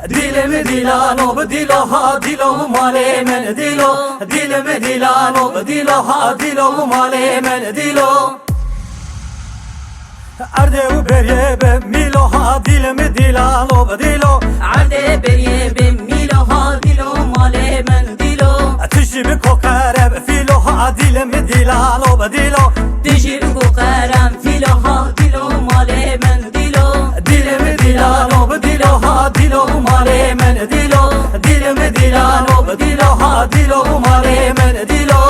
दिलम दिलानो दिलो हा दिलो माले मन दिलो दिलम दिलानो दिलो हा दिलो माले मन दिलो अर्दे uberiye be milo ha dilim dilano dilo arde beriye be milo ha dilo male men dilo tişi bir kokarem filo ha dilim dilano dilo tişi bir kokarem filo ha dilo male men dilo dilim dilano dilo ha dilo male men dilo dilim dilano dilo ha dilo male men dilo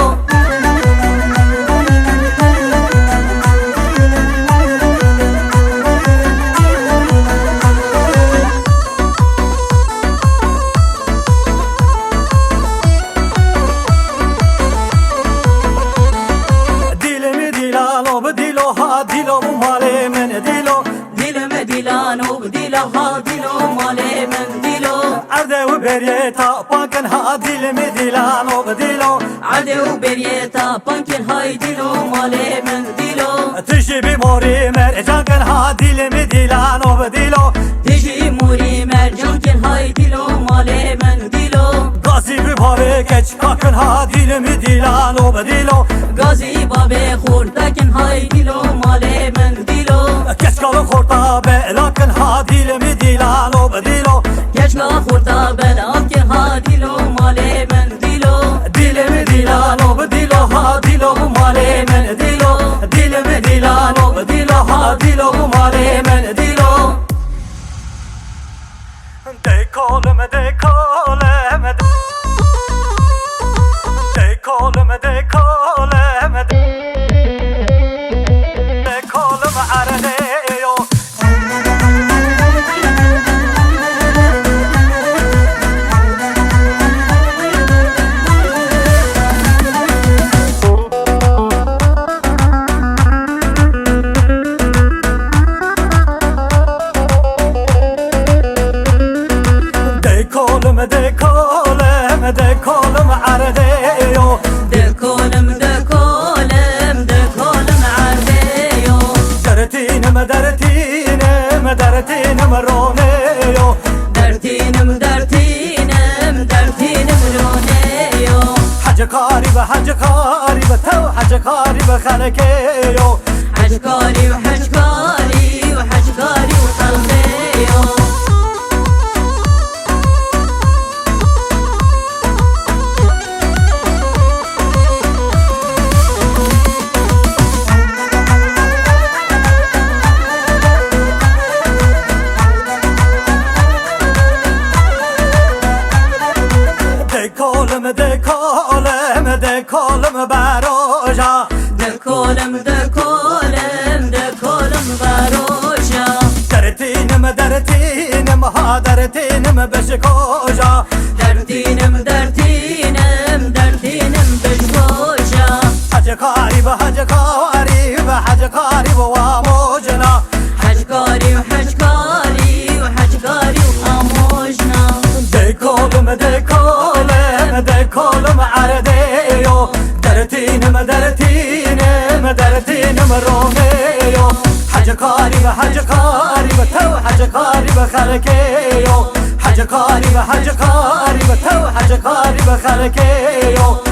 dilo ha dilo male men dilo dilim dilano dilo ha dilo male men dilo arde uberiye ta panken ha dilim dilano dilo arde uberiye ta panken hay dilo male men dilo tişi bir mori mercanken ha dilim dilano dilo tişi muri mercanken hay dilo male men dilo gazi bir babe geç kakın ha dilim dilano dilo gazi babe khurdaken hay dilo male men dilo geç kalın korta belaken ha dilim dilano dilo geç kalın korta belaken ha dilo male men dilo dilim dilano dilo ha dilo male men dilo dilim dilano dilo ha dilo male men dilo dekolum dekolum dekolum dekolum dekolum araneyo dekolum dekolum dekolum araneyo dekolum dekolum dekolum ardeyo dertinim dertinim dertinim roneyo dertinim dertinim dertinim roneyo hacı karibe tev hacı karibe halkeyo hackari ve hackari ve hackari ve haldeyo dekolum dekolum dekolum baroja dekolum dekolum dekolum baroja dertinim dertinim ha dertinim beşikoja dertinim dertinim dertinim beşkoja hacı karibe hacı karibe vamojna hackari ve hackari ve hackari ve amojna dekolum dekolum dekolum aradeyo dertinim dertinim dertinim romeyo hacı karibe tev hacı karibe halkeyo hacı karibe tev hacı karibe halkeyo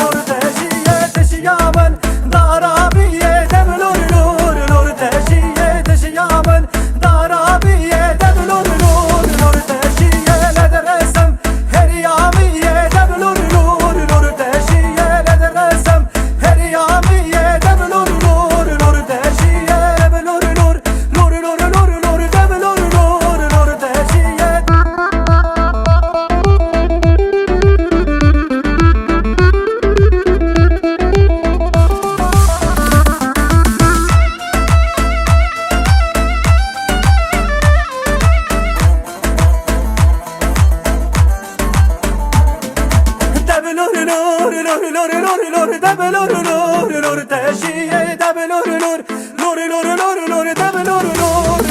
lor lor lor lor lor lor debe lor lor lor teşiye debe lor lor lor lor lor lor debe lor lor